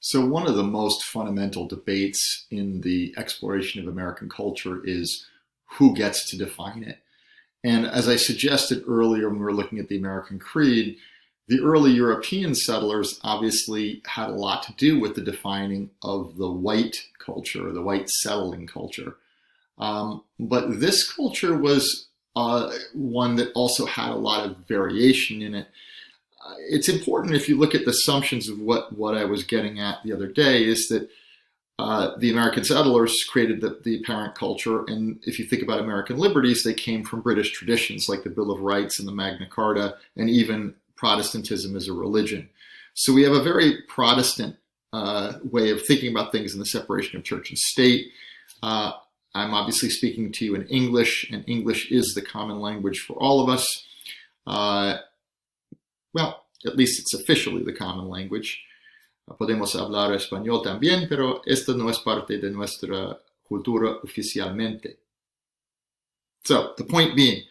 So one of the most fundamental debates in the exploration of American culture is who gets to define it. And as I suggested earlier when we were looking at the American Creed, the early European settlers obviously had a lot to do with the defining of the white culture, the white settling culture. But this culture was one that also had a lot of variation in it. It's important if you look at the assumptions of what I was getting at the other day is that the American settlers created the apparent culture, and if you think about American liberties, they came from British traditions like the Bill of Rights and the Magna Carta, and even Protestantism as a religion. So we have a very Protestant way of thinking about things in the separation of church and state. I'm obviously speaking to you in English, and English is the common language for all of us. Well, at least it's officially the common language. Podemos hablar español también, pero esta no es parte de nuestra cultura oficialmente. So the point being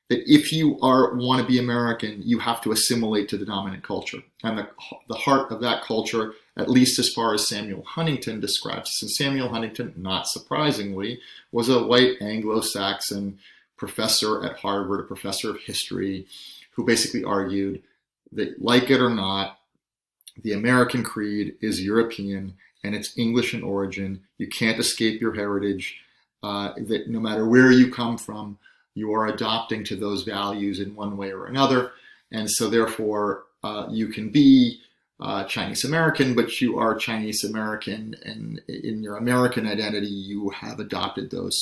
that if you want to be American, you have to assimilate to the dominant culture. And the heart of that culture, at least as far as Samuel Huntington describes this, and Samuel Huntington, not surprisingly, was a white Anglo-Saxon professor at Harvard, a professor of history, who basically argued that, like it or not, the American creed is European and it's English in origin. You can't escape your heritage, that no matter where you come from, you are adopting to those values in one way or another. And so therefore, you can be Chinese American, but you are Chinese American, and in your American identity, you have adopted those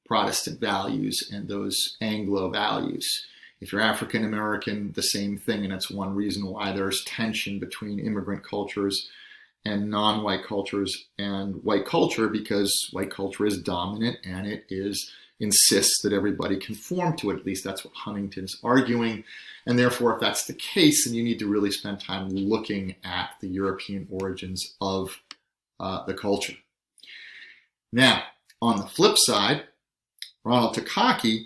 Protestant values and those Anglo values. If you're African American, the same thing, and that's one reason why there's tension between immigrant cultures and non-white cultures and white culture, because white culture is dominant and it insists that everybody conform to it. At least that's what Huntington's arguing. And therefore, if that's the case, then you need to really spend time looking at the European origins of the culture. Now, on the flip side, Ronald Takaki,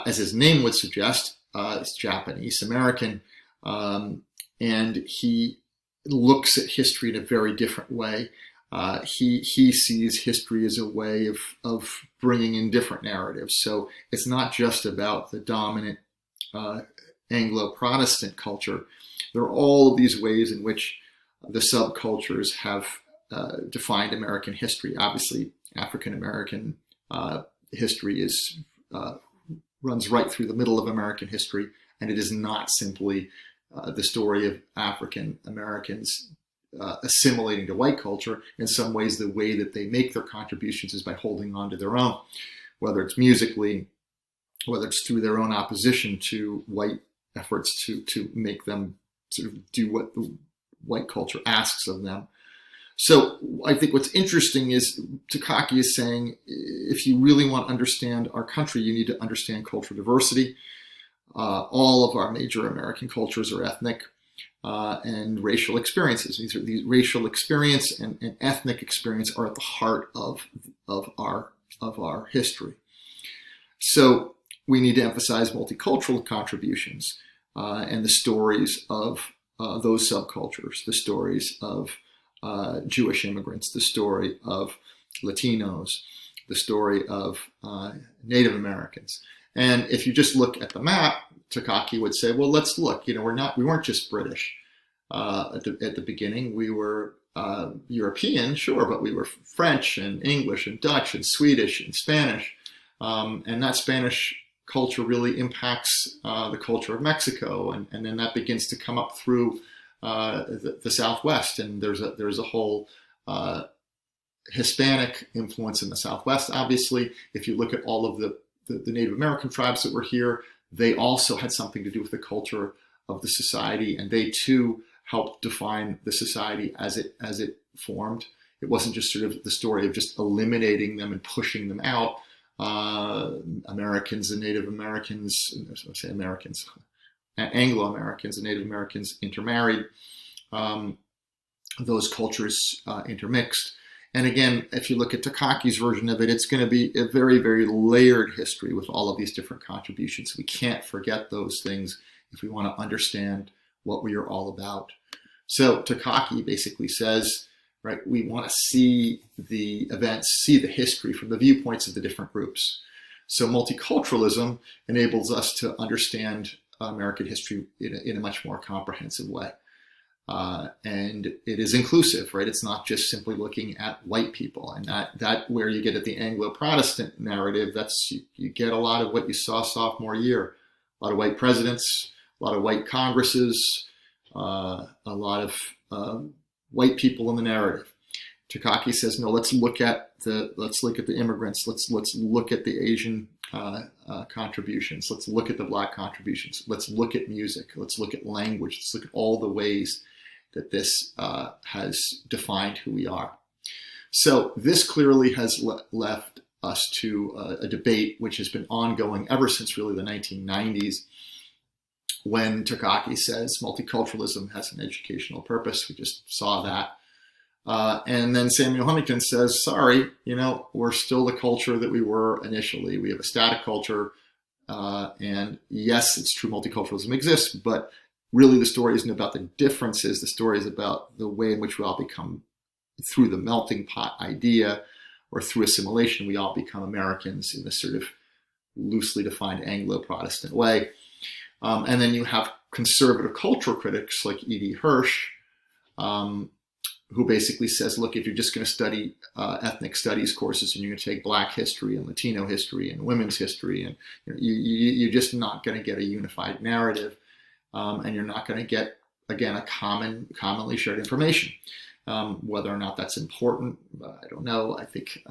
as his name would suggest, is Japanese American, and he looks at history in a very different way. He sees history as a way of bringing in different narratives. So it's not just about the dominant Anglo-Protestant culture. There are all of these ways in which the subcultures have defined American history. Obviously, African American history runs right through the middle of American history, and it is not simply the story of African Americans assimilating to white culture. In some ways, the way that they make their contributions is by holding on to their own, whether it's musically, whether it's through their own opposition to white efforts to make them sort of do what the white culture asks of them. So I think what's interesting is Takaki is saying, if you really want to understand our country, you need to understand cultural diversity. All of our major American cultures are ethnic and racial experiences. These racial experience and ethnic experience are at the heart of our history. So we need to emphasize multicultural contributions and the stories of those subcultures, the stories of Jewish immigrants, the story of Latinos, the story of Native Americans. And if you just look at the map, Takaki would say, well, let's look. We weren't just British at the beginning. We were European, sure, but we were French and English and Dutch and Swedish and Spanish. And that Spanish culture really impacts the culture of Mexico, and then that begins to come up through the Southwest, and there's a whole Hispanic influence in the Southwest. Obviously, if you look at all of the Native American tribes that were here, they also had something to do with the culture of the society, and they too helped define the society as it formed. It wasn't just sort of the story of just eliminating them and pushing them out. Americans and Native Americans, I say Americans, Anglo-Americans and Native Americans intermarried. Those cultures intermixed. And again, if you look at Takaki's version of it, it's going to be a very, very layered history with all of these different contributions. We can't forget those things if we want to understand what we are all about. So Takaki basically says, right, we want to see the events, see the history from the viewpoints of the different groups. So multiculturalism enables us to understand American history in a much more comprehensive way. And it is inclusive, right? It's not just simply looking at white people, and that where you get at the Anglo-Protestant narrative, you get a lot of what you saw sophomore year, a lot of white presidents, a lot of white Congresses, a lot of white people in the narrative. Takaki says, no, let's look at the immigrants, let's look at the Asian contributions, let's look at the Black contributions, let's look at music, let's look at language, let's look at all the ways that this has defined who we are. So this clearly has left us to a debate which has been ongoing ever since really the 1990s, when Takaki says multiculturalism has an educational purpose. We just saw that. And then Samuel Huntington says, sorry, we're still the culture that we were initially. We have a static culture. And yes, it's true multiculturalism exists, but really the story isn't about the differences. The story is about the way in which we all become, through the melting pot idea or through assimilation, we all become Americans in this sort of loosely defined Anglo-Protestant way. And then you have conservative cultural critics like E.D. Hirsch, who basically says, look, if you're just going to study ethnic studies courses and you're going to take Black history and Latino history and women's history, and you're just not going to get a unified narrative, and you're not going to get, again, a commonly shared information. Whether or not that's important, I don't know. I think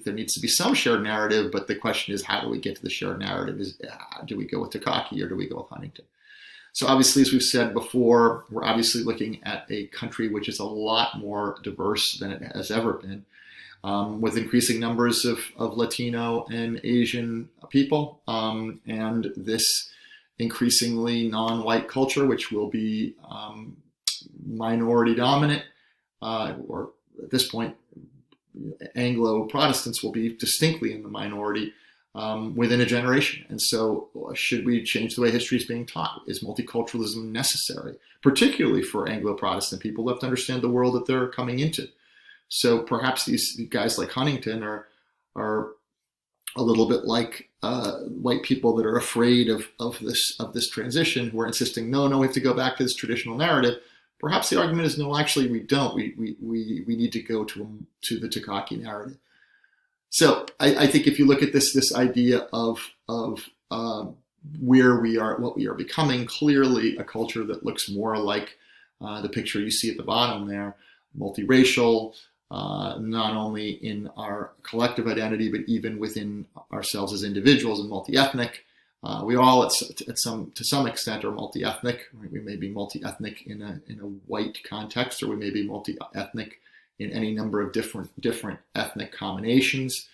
there needs to be some shared narrative, but the question is, how do we get to the shared narrative? Do we go with Takaki or do we go with Huntington? So obviously, as we've said before, we're obviously looking at a country which is a lot more diverse than it has ever been, with increasing numbers of Latino and Asian people, and this increasingly non-white culture, which will be minority dominant, or at this point, Anglo-Protestants will be distinctly in the minority within a generation. And so should we change the way history is being taught? Is multiculturalism necessary, particularly for Anglo-Protestant people who have to understand the world that they're coming into? So perhaps these guys like Huntington are a little bit like white people that are afraid of this transition, who are insisting, no, we have to go back to this traditional narrative. Perhaps the argument is, no, actually we don't. We need to go to the Takaki narrative. So I think if you look at this idea of where we are, what we are becoming, clearly a culture that looks more like the picture you see at the bottom there, multiracial, not only in our collective identity, but even within ourselves as individuals, and multi-ethnic. We all, to some extent, are multi-ethnic. We may be multi-ethnic in a white context, or we may be multi-ethnic in any number of different ethnic combinations.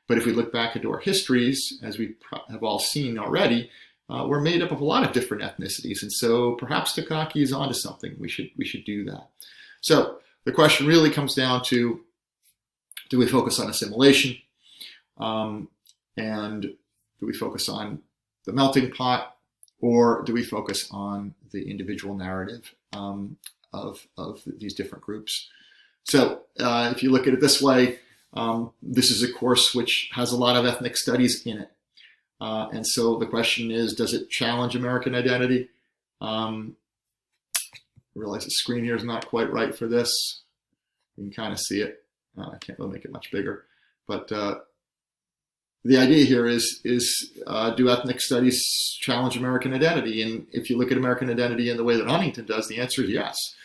But if we look back into our histories, as we have all seen already, we're made up of a lot of different ethnicities, and so perhaps Takaki is onto something. We should do that. So the question really comes down to: do we focus on assimilation, and do we focus on the melting pot, or do we focus on the individual narrative of these different groups? So if you look at it this way, this is a course which has a lot of ethnic studies in it. And so the question is, does it challenge American identity? I realize the screen here is not quite right for this. You can kind of see it. I can't really make it much bigger. But the idea here is do ethnic studies challenge American identity? And if you look at American identity in the way that Huntington does, the answer is yes.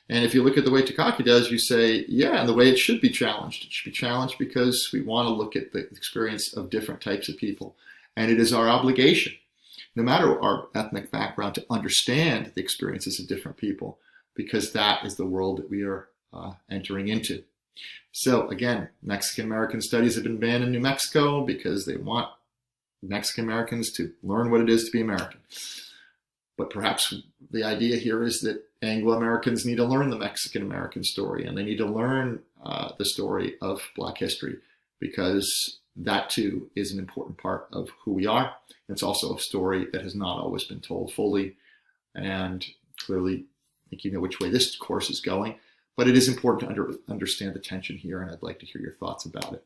And if you look at the way Takaki does, you say, yeah, and the way it should be challenged. It should be challenged because we want to look at the experience of different types of people. And it is our obligation, no matter our ethnic background, to understand the experiences of different people, because that is the world that we are entering into. So again, Mexican American studies have been banned in New Mexico because they want Mexican Americans to learn what it is to be American. But perhaps the idea here is that Anglo-Americans need to learn the Mexican American story, and they need to learn the story of Black history, because that too is an important part of who we are. It's also a story that has not always been told fully, and clearly think you know which way this course is going, but it is important to understand the tension here, and I'd like to hear your thoughts about it.